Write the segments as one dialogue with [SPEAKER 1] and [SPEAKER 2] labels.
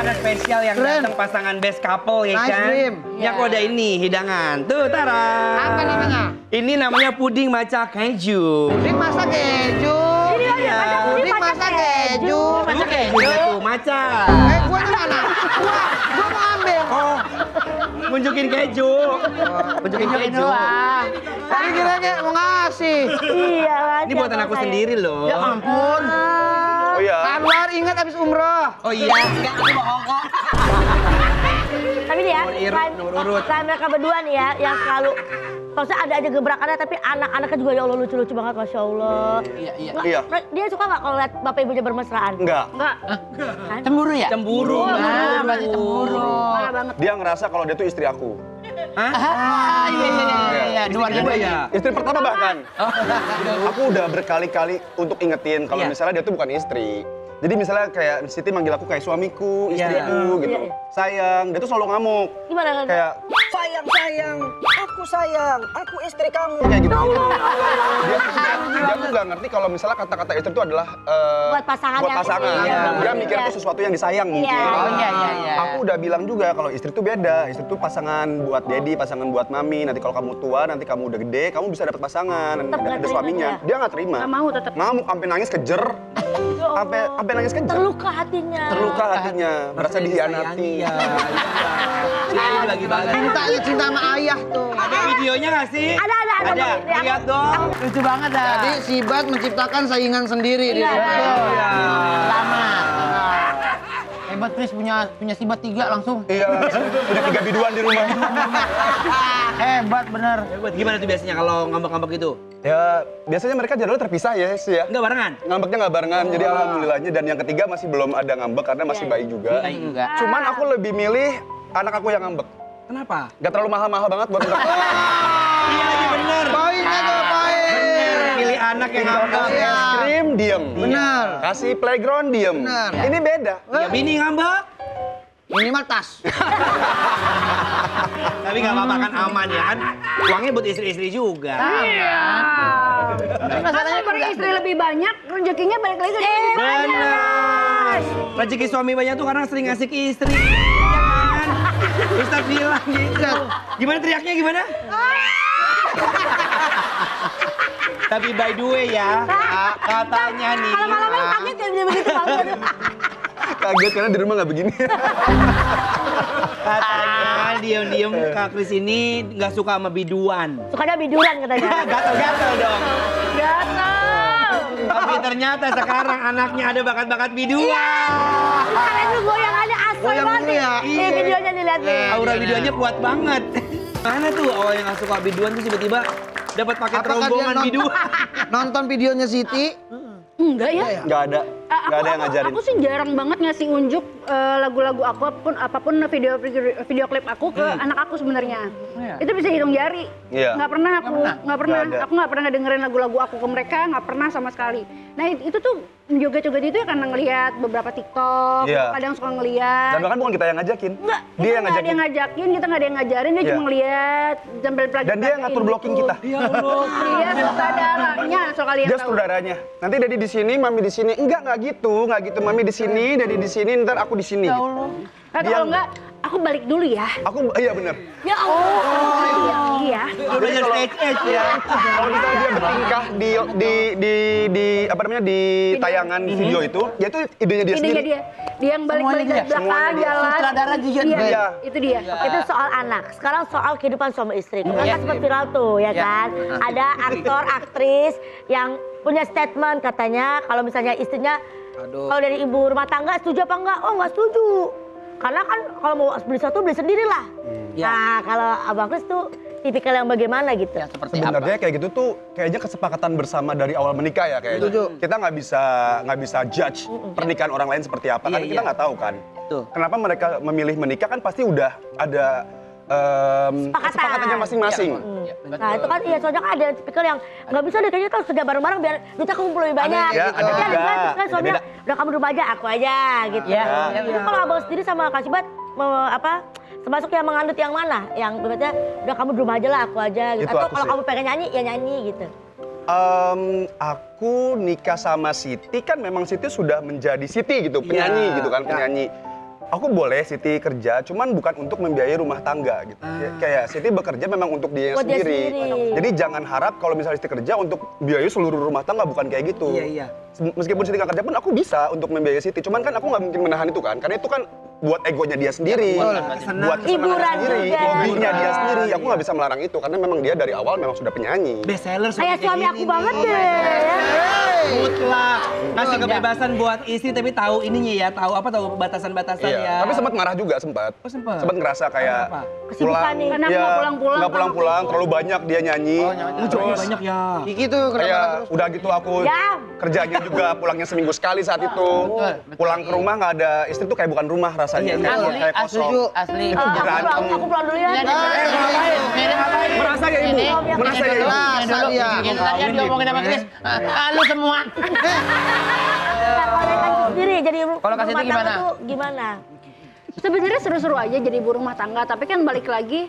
[SPEAKER 1] ada spesial yang datang pasangan best couple ya kan. Ya aku ada ini hidangan. Tuh Tara.
[SPEAKER 2] Apa namanya?
[SPEAKER 1] Ini namanya puding maca keju.
[SPEAKER 2] Puding masak keju. Puding masak keju.
[SPEAKER 1] Maca keju tuh maca.
[SPEAKER 2] Gua di mana? Gua mau ambil.
[SPEAKER 1] Oh, nunjukin keju. Nunjukin keju.
[SPEAKER 2] Tadi kira mau ngasih.
[SPEAKER 3] Iya,
[SPEAKER 1] Ini buatan aku sendiri loh.
[SPEAKER 2] Ya ampun.
[SPEAKER 4] Oh iya.
[SPEAKER 2] Anwar ingat habis umroh.
[SPEAKER 1] Oh iya, enggak aku bohong kok.
[SPEAKER 3] Tapi nih ya,
[SPEAKER 1] Nomor urut.
[SPEAKER 3] selain mereka berdua nih ya, yang selalu maksudnya ada aja gebrakannya, tapi anak-anaknya juga ya Allah lucu-lucu banget, Masya Allah.
[SPEAKER 4] Iya.
[SPEAKER 3] Dia suka nggak kalau lihat bapak ibunya bermesraan?
[SPEAKER 4] Enggak.
[SPEAKER 3] Kan?
[SPEAKER 2] Cemburu ya?
[SPEAKER 1] Cemburu.
[SPEAKER 2] Berarti cemburu.
[SPEAKER 3] Parah banget.
[SPEAKER 4] Dia ngerasa kalau dia tuh istri aku.
[SPEAKER 1] Hah?
[SPEAKER 2] Iya.
[SPEAKER 1] Dua ya.
[SPEAKER 4] Istri pertama bahkan. Aku udah berkali-kali untuk ingetin kalau misalnya dia tuh bukan istri. Jadi misalnya kayak Siti manggil aku kayak suamiku, istriku gitu.
[SPEAKER 3] Iya.
[SPEAKER 4] Sayang, dia tuh selalu ngamuk.
[SPEAKER 3] Gimana kan?
[SPEAKER 4] Kayak
[SPEAKER 5] sayang, aku istri kamu.
[SPEAKER 4] kayak gitu. Dia tuh nggak ngerti kalau misalnya kata-kata istri itu adalah
[SPEAKER 3] Buat pasangan
[SPEAKER 4] buat
[SPEAKER 3] yang-
[SPEAKER 4] pasangan.
[SPEAKER 3] iya.
[SPEAKER 4] Dia mikir
[SPEAKER 3] Iya.
[SPEAKER 4] itu sesuatu yang disayang mungkin.
[SPEAKER 3] Iya.
[SPEAKER 2] Oh iya.
[SPEAKER 4] Aku udah bilang juga kalau istri tuh beda. Istri tuh pasangan buat daddy, pasangan buat mami. Nanti kalau kamu tua, nanti kamu udah gede, kamu bisa dapat pasangan.
[SPEAKER 3] Tetep nggak
[SPEAKER 4] Ada
[SPEAKER 3] terima
[SPEAKER 4] suaminya.
[SPEAKER 3] dia?
[SPEAKER 4] Dia nggak terima.
[SPEAKER 5] Nggak mau tetep.
[SPEAKER 4] Ngamuk sampai nangis kejer. Sampai nangis kejer.
[SPEAKER 3] Terluka hatinya.
[SPEAKER 4] Terluka hatinya, merasa dihianati.
[SPEAKER 1] Iya. Ini bagi-bagi.
[SPEAKER 2] Cintanya cinta sama ayah tuh.
[SPEAKER 1] Ada videonya nggak sih?
[SPEAKER 3] Ada.
[SPEAKER 1] Ada. Lihat dong.
[SPEAKER 2] Lucu banget dah. Jadi Sibat menciptakan saingan sendiri di
[SPEAKER 3] Iya.
[SPEAKER 2] studio.
[SPEAKER 1] Iya.
[SPEAKER 2] Selamat. Hebat Chris punya Sibat 3 langsung.
[SPEAKER 4] Iya, udah 3 biduan di rumah.
[SPEAKER 2] Hebat bener.
[SPEAKER 1] Buat gimana tuh biasanya kalau ngambek-ngambek gitu?
[SPEAKER 4] Ya, biasanya mereka jadwalnya terpisah ya sih ya.
[SPEAKER 1] Enggak barengan?
[SPEAKER 4] Ngambeknya nggak barengan, jadi alhamdulillahnya. Dan yang ketiga masih belum ada ngambek karena masih bayi juga.
[SPEAKER 2] Bayi juga.
[SPEAKER 4] Cuman aku lebih milih anak aku yang ngambek.
[SPEAKER 1] Kenapa?
[SPEAKER 4] Gak terlalu mahal-mahal banget buat ngambek.
[SPEAKER 1] Iya lagi bener.
[SPEAKER 2] Bayinya tuh baik.
[SPEAKER 1] Bener. Pilih anak yang ngambek.
[SPEAKER 4] Kasih es krim, diem.
[SPEAKER 2] Benar.
[SPEAKER 4] Kasih playground, diem.
[SPEAKER 2] Benar.
[SPEAKER 4] Ini beda.
[SPEAKER 1] Ya bini ngambek.
[SPEAKER 2] Minimal tas.
[SPEAKER 1] Tapi nggak apa-apa kan aman ya kan. Uangnya buat istri-istri juga.
[SPEAKER 2] Tapi masalahnya
[SPEAKER 5] Kalau istri lebih banyak, rezekinya balik lagi ke istri.
[SPEAKER 1] Benar. Rezeki suami banyak tuh karena sering ngasih ke istri. Ya kan? Ustaz bilang gitu. Gimana teriaknya gimana? Tapi by the way ya, katanya nih.
[SPEAKER 3] Kalau malam-malam kaget ya bisa begitu banget.
[SPEAKER 4] Kaget karena di rumah nggak begini.
[SPEAKER 1] Katanya diem-diem Kak Kris ini nggak suka sama biduan.
[SPEAKER 3] Sukanya biduran katanya.
[SPEAKER 1] Gatel-gatel dong.
[SPEAKER 3] Gatel.
[SPEAKER 1] Tapi ternyata sekarang anaknya ada bakat-bakat biduan.
[SPEAKER 3] Karena itu goyangannya asal
[SPEAKER 2] Goyang
[SPEAKER 3] banget.
[SPEAKER 2] dulu ya.
[SPEAKER 3] Iya, videonya dilihat nih.
[SPEAKER 1] Aura biduannya kuat banget. Mana tuh awalnya nggak suka biduan tuh tiba-tiba dapat paket
[SPEAKER 2] Apakah dia
[SPEAKER 1] rombongan biduan.
[SPEAKER 2] nonton videonya Siti?
[SPEAKER 5] Enggak ya.
[SPEAKER 4] Nggak ada. Nggak ada yang ngajarin.
[SPEAKER 5] Aku sih jarang banget ngasih unjuk lagu-lagu aku apapun video klip aku ke anak aku sebenarnya.
[SPEAKER 2] Iya.
[SPEAKER 5] Itu bisa hitung jari.
[SPEAKER 4] Iya.
[SPEAKER 5] Nggak pernah aku, nggak pernah.
[SPEAKER 4] Nggak ada.
[SPEAKER 5] Aku nggak pernah dengerin lagu-lagu aku ke mereka, nggak pernah sama sekali. Nah itu tuh joget-joget itu ya karena ngelihat beberapa TikTok,
[SPEAKER 4] Iya.
[SPEAKER 5] kadang suka ngelihat.
[SPEAKER 4] Dan bahkan bukan kita yang ngajakin.
[SPEAKER 5] Enggak,
[SPEAKER 4] Dia yang
[SPEAKER 5] nggak ada yang
[SPEAKER 4] ngajakin.
[SPEAKER 5] ngajakin, kita nggak ada yang ngajarin, dia
[SPEAKER 4] Iya.
[SPEAKER 5] cuma ngelihat sambil pelajari.
[SPEAKER 4] Dan dia yang ngatur blocking kita.
[SPEAKER 1] Ya Allah.
[SPEAKER 5] Dia sutradaranya, so kalian
[SPEAKER 4] Dia
[SPEAKER 5] tahu.
[SPEAKER 4] saudaranya. Nanti Dedi di sini, Mami di sini. Enggak gitu. Mami di sini, Dedi di sini, ntar aku di sini.
[SPEAKER 5] Nah, kalau enggak, aku balik dulu ya.
[SPEAKER 4] Aku iya bener.
[SPEAKER 5] Ya Allah. Iya.
[SPEAKER 1] Udah belajar stage edge ya.
[SPEAKER 4] Kalau misalnya dia bertingkah di apa namanya di tayangan video itu, ya itu idenya dia
[SPEAKER 5] Idenya
[SPEAKER 4] sendiri.
[SPEAKER 5] dia. Dia yang balik-balik
[SPEAKER 2] Semuanya
[SPEAKER 5] dari
[SPEAKER 2] dia.
[SPEAKER 5] belakang
[SPEAKER 4] Semuanya dia.
[SPEAKER 5] jalan.
[SPEAKER 2] Sutradara juga
[SPEAKER 5] Iya,
[SPEAKER 4] dia.
[SPEAKER 5] itu dia.
[SPEAKER 3] Itu soal anak. Sekarang soal kehidupan suami istri. Kemarin kan sempat viral tuh ya kan. Ada aktor, aktris yang punya statement katanya kalau misalnya istrinya kalau dari ibu rumah tangga setuju apa enggak? Oh enggak setuju. Karena kan kalau mau beli sesuatu beli sendiri lah. Nah kalau Abang Kris tuh tipikal yang bagaimana gitu?
[SPEAKER 2] Ya seperti apa?
[SPEAKER 4] Sebenarnya kayak gitu tuh kayaknya kesepakatan bersama dari awal menikah ya kayaknya.
[SPEAKER 2] Setuju.
[SPEAKER 4] Kita nggak bisa judge pernikahan orang lain seperti apa karena
[SPEAKER 1] Iya,
[SPEAKER 4] kita
[SPEAKER 1] iya.
[SPEAKER 4] nggak tahu kan.
[SPEAKER 1] Tuh.
[SPEAKER 4] Kenapa mereka memilih menikah kan pasti udah ada kesepakatannya masing-masing.
[SPEAKER 3] Nah itu kan iya soalnya kan ada yang tipikal yang nggak bisa deh kayaknya kalau kerja bareng-bareng biar duitnya kumpul lebih banyak.
[SPEAKER 4] ya, ada
[SPEAKER 3] Tapi
[SPEAKER 4] juga.
[SPEAKER 3] kan
[SPEAKER 4] Ada
[SPEAKER 3] suaminya
[SPEAKER 4] beda.
[SPEAKER 3] udah kamu di rumah aja aku aja gitu.
[SPEAKER 2] Iya, iya,
[SPEAKER 3] Itu
[SPEAKER 2] iya.
[SPEAKER 3] kalau Abang sendiri sama Kak Sibat mau apa? Termasuk yang menganut yang mana? Yang berarti udah kamu di rumah aja lah aku aja gitu.
[SPEAKER 4] Itu
[SPEAKER 3] Atau
[SPEAKER 4] aku
[SPEAKER 3] kalau
[SPEAKER 4] sih.
[SPEAKER 3] kamu pengen nyanyi ya nyanyi gitu.
[SPEAKER 4] Aku nikah sama Siti kan memang Siti sudah menjadi Siti gitu, penyanyi gitu kan, penyanyi. aku boleh Siti kerja, cuman bukan untuk membiayai rumah tangga gitu. Kayak Siti bekerja memang untuk dia
[SPEAKER 3] Buat dia
[SPEAKER 4] sendiri.
[SPEAKER 3] sendiri.
[SPEAKER 4] Jadi jangan harap kalau misalnya Siti kerja untuk biayai seluruh rumah tangga, bukan kayak gitu.
[SPEAKER 1] Iya.
[SPEAKER 4] Meskipun Siti nggak kerja pun aku bisa untuk membiayai Siti, cuman kan aku nggak mungkin menahan itu kan, karena itu kan buat egonya dia sendiri, buat kesenangan
[SPEAKER 3] Hiburan
[SPEAKER 4] sendiri,
[SPEAKER 3] juga.
[SPEAKER 4] hobinya dia
[SPEAKER 1] Hiburan.
[SPEAKER 4] sendiri. Aku nggak bisa melarang itu karena memang dia dari awal memang sudah penyanyi.
[SPEAKER 1] Best seller
[SPEAKER 3] Kayak suami aku banget deh.
[SPEAKER 1] Mutlak. Kasih kebebasan buat istri tapi tahu ininya ya, tahu batasan-batasan
[SPEAKER 4] Iya.
[SPEAKER 1] ya.
[SPEAKER 4] Tapi sempat marah juga sempat.
[SPEAKER 1] Oh, sempat?
[SPEAKER 4] Sempat ngerasa kayak
[SPEAKER 1] Kenapa?
[SPEAKER 3] Kesibukan nih.
[SPEAKER 5] Karena aku
[SPEAKER 4] iya,
[SPEAKER 5] nggak pulang-pulang,
[SPEAKER 4] nggak pulang-pulang, terlalu banyak dia nyanyi.
[SPEAKER 1] Jobnya banyak ya.
[SPEAKER 2] Kiki tuh
[SPEAKER 4] Kayak
[SPEAKER 2] kenapa terus?
[SPEAKER 4] udah gitu aku
[SPEAKER 3] Ya.
[SPEAKER 4] kerjanya juga pulangnya seminggu sekali saat itu. Pulang ke rumah nggak ada istri tuh kayak bukan rumah rasanya. Kayak kosong.
[SPEAKER 2] Asli.
[SPEAKER 3] Aku pulang dulu ya.
[SPEAKER 4] Merasa ya ibu? Merasa ya ibu?
[SPEAKER 2] Merasa dia.
[SPEAKER 6] Tadi diomongin sama Chris, lu semua.
[SPEAKER 3] Nah, kalau dari Kak sendiri jadi
[SPEAKER 6] Kalau Kak Siti
[SPEAKER 3] rumah tangga
[SPEAKER 6] gimana?
[SPEAKER 3] tuh gimana?
[SPEAKER 5] Sebenarnya seru-seru aja jadi ibu rumah tangga, tapi kan balik lagi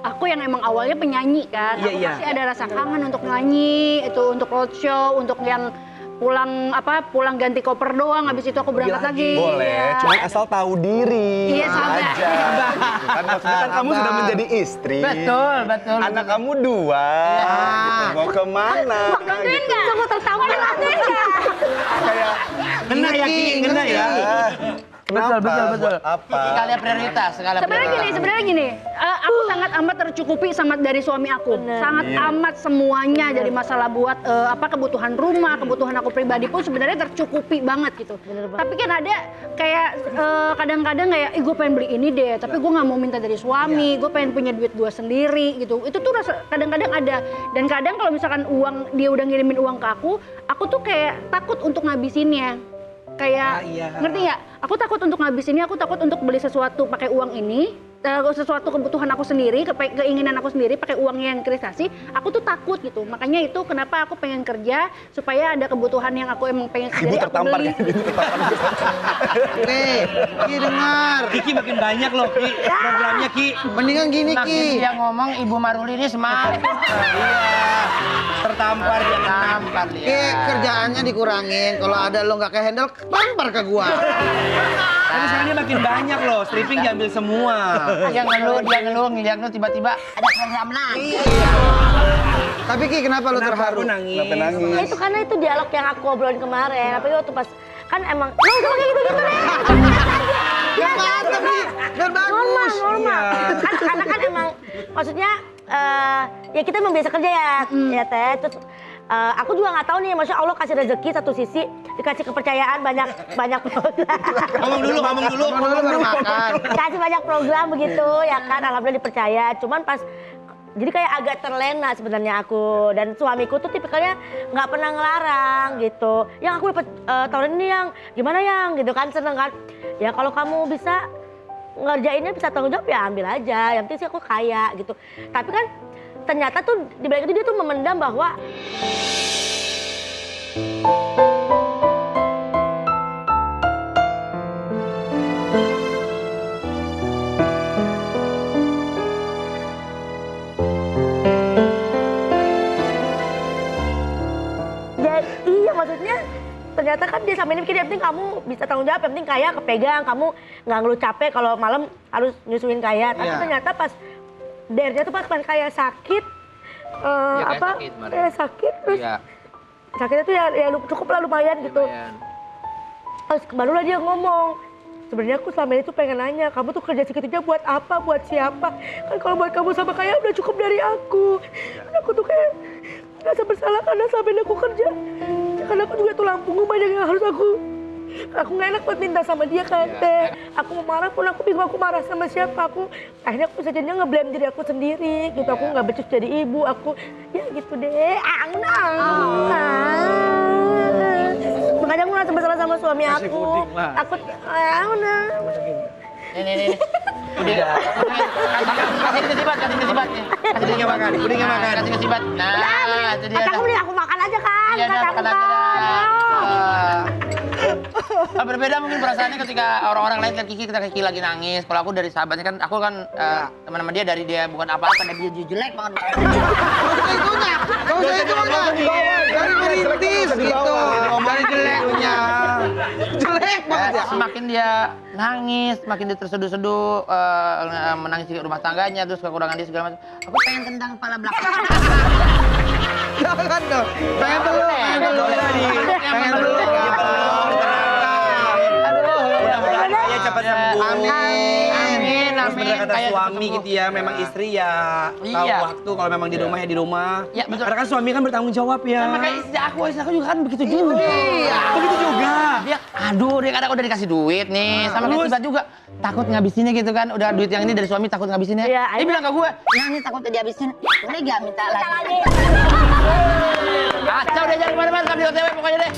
[SPEAKER 5] aku yang emang awalnya penyanyi kan, aku
[SPEAKER 1] Iya.
[SPEAKER 5] pasti ada rasa kangen untuk nyanyi, itu untuk roadshow, untuk yang pulang ganti koper doang, habis itu aku berangkat lagi.
[SPEAKER 4] Boleh,
[SPEAKER 5] Iya.
[SPEAKER 4] cuma asal tahu diri.
[SPEAKER 5] Iya, sabar.
[SPEAKER 4] aja. Kan maksudnya kan kamu sudah menjadi istri.
[SPEAKER 6] Betul.
[SPEAKER 4] Anak kamu 2. Gitu. Mau kemana?
[SPEAKER 3] Bantuin nggak? Tunggu tertawa kan bantuin nggak?
[SPEAKER 4] Kayak
[SPEAKER 1] Kena ya, Ki, kena ya.
[SPEAKER 4] kenapa?
[SPEAKER 6] betul.
[SPEAKER 4] Buat apa?
[SPEAKER 6] Skala prioritas,
[SPEAKER 5] Sebenarnya gini, aku sangat amat tercukupi sama dari suami aku.
[SPEAKER 3] Bener.
[SPEAKER 5] Sangat amat semuanya jadi masalah buat kebutuhan rumah, kebutuhan aku pribadi pun sebenarnya tercukupi banget gitu.
[SPEAKER 3] Bener banget.
[SPEAKER 5] Tapi kan ada kayak kadang-kadang kayak, gue pengen beli ini deh, tapi gue nggak mau minta dari suami, gue pengen punya duit gue sendiri gitu. Itu tuh kadang-kadang ada. Dan kadang kalau misalkan dia udah ngirimin uang ke aku tuh kayak takut untuk ngabisinnya. Kayak ngerti nggak? Aku takut untuk ngabisinnya, aku takut untuk beli sesuatu pakai uang ini, sesuatu kebutuhan aku sendiri, keinginan aku sendiri pakai uang yang Chris kasih. Aku tuh takut gitu. Makanya itu kenapa aku pengen kerja supaya ada kebutuhan yang aku emang pengen
[SPEAKER 4] Ibu
[SPEAKER 5] jadi aku
[SPEAKER 4] tertampar
[SPEAKER 5] beli.
[SPEAKER 4] ya, ibu tertampar.
[SPEAKER 2] Nih, Ki dengar.
[SPEAKER 1] Kiki makin banyak loh, Ki. Programnya Ki.
[SPEAKER 2] Mendingan gini Ki.
[SPEAKER 6] Makin dia ngomong Ibu Maruli ini semakin
[SPEAKER 1] Tertampar dia.
[SPEAKER 6] tampar
[SPEAKER 2] Ki,
[SPEAKER 6] dia.
[SPEAKER 2] kerjaannya dikurangin. Kalau ada lo nggak ke-handle, tampar ke gua.
[SPEAKER 1] Tapi sekarang dia makin banyak loh, stripping diambil semua.
[SPEAKER 6] Dia ngeluh, ngeliat lu tiba-tiba ada program lagi.
[SPEAKER 2] Tapi Ki, kenapa lo
[SPEAKER 1] Kenapa
[SPEAKER 2] terharu?
[SPEAKER 1] aku nangis?
[SPEAKER 4] Kenapa nangis?
[SPEAKER 3] Ya itu karena itu dialog yang aku obrolin kemarin. Apalagi waktu pas kan emang nggak usah pakai gitu-gitu deh.
[SPEAKER 2] Ya mantap Ki, biar bagus.
[SPEAKER 3] Normal. Kan karena kan emang maksudnya ya kita emang biasa kerja ya Teh. Terus aku juga nggak tahu nih, masya Allah kasih rezeki satu sisi, dikasih kepercayaan banyak program.
[SPEAKER 1] Ngomong dulu.
[SPEAKER 2] Makan dulu baru makan.
[SPEAKER 3] Kasih banyak program begitu ya kan, alhamdulillah dipercaya. Cuman pas jadi kayak agak terlena sebenarnya aku, dan suamiku tuh tipikalnya nggak pernah ngelarang gitu. Yang aku dapat tahun ini yang gimana yang gitu kan, seneng kan. Ya kalau kamu bisa ngerjainnya bisa tanggung jawab ya ambil aja. Yang penting sih aku kaya gitu. Tapi kan ternyata tuh di balik itu dia tuh memendam bahwa iya maksudnya ternyata kan dia sama ini mikir yang penting kamu bisa tanggung jawab, yang penting kaya kepegang, kamu nggak ngeluh capek kalau malam harus nyusuin kaya. Tapi ternyata pas dernya tuh pas kaya sakit,
[SPEAKER 6] sakit kemarin.
[SPEAKER 3] kayak sakit terus
[SPEAKER 6] Iya.
[SPEAKER 3] sakitnya tuh ya cukup lah lumayan gitu. Terus barulah dia ngomong, sebenarnya aku selama ini tuh pengen nanya, kamu tuh kerja segitunya buat apa, buat siapa? Kan kalau buat kamu sama kaya udah cukup dari aku. Dan aku tuh kayak rasa bersalah karena selama ini aku kerja. Karena aku juga tulang punggung banyak yang harus aku nggak enak buat minta sama dia kayak Teh. Aku mau marah pun aku bingung aku marah sama siapa. Akhirnya aku bisa jadinya nge-blame diri aku sendiri gitu. Aku nggak becus jadi ibu, aku ya gitu deh. Makanya aku ngerasa bersalah sama suami aku. Takut,
[SPEAKER 6] Ini. Udah. Kasih kesibat.
[SPEAKER 1] Pudingnya makan.
[SPEAKER 6] Kasih kesibat. Nah, itu dia.
[SPEAKER 3] Kataku mending aku makan aja kan.
[SPEAKER 6] Iya,
[SPEAKER 3] Kataku
[SPEAKER 6] makan aja.
[SPEAKER 3] kan.
[SPEAKER 6] Berbeda mungkin perasaannya ketika orang-orang lain lihat Kiki, ketika Kiki lagi nangis. Kalau aku dari sahabatnya kan, aku kan teman sama dia dari dia bukan apa-apa, dan dia jelek banget.
[SPEAKER 2] Kau saya itunya. Dari merintis gitu. Dari jeleknya. Jelek banget ya.
[SPEAKER 6] Semakin dia nangis, semakin dia terseduh-seduh, menangis di rumah tangganya, terus kekurangan dia segala macam. Aku pengen tendang kepala belakang.
[SPEAKER 2] Jangan dong. Pengen peluk. Pengen peluk.
[SPEAKER 1] Mudah-mudahan dia cepat sembuh.
[SPEAKER 6] Amin,
[SPEAKER 1] Terus
[SPEAKER 6] amin.
[SPEAKER 1] bener kata
[SPEAKER 6] Kayak
[SPEAKER 1] suami
[SPEAKER 6] ketemu.
[SPEAKER 1] gitu ya, memang istri ya tahu
[SPEAKER 6] Iya.
[SPEAKER 1] waktu kalau memang di rumah ya di rumah.
[SPEAKER 6] Iya, betul.
[SPEAKER 1] Karena kan suami kan bertanggung jawab ya.
[SPEAKER 6] Sama kayak istri aku juga kan begitu juga.
[SPEAKER 1] Iya. Begitu juga.
[SPEAKER 6] Dia, aduh, dia kadang udah dikasih duit nih, sama kayak
[SPEAKER 1] Terus?
[SPEAKER 6] Sibat juga. Takut ngabisinnya gitu kan, udah duit yang ini dari suami takut ngabisinnya.
[SPEAKER 3] Iya,
[SPEAKER 6] Dia bilang ke gue,
[SPEAKER 7] Nah, ini takutnya dihabisin. Boleh gak minta lagi?
[SPEAKER 3] Lagi.
[SPEAKER 6] kacau dia jangan kemana-mana, tapi OTW pokoknya deh.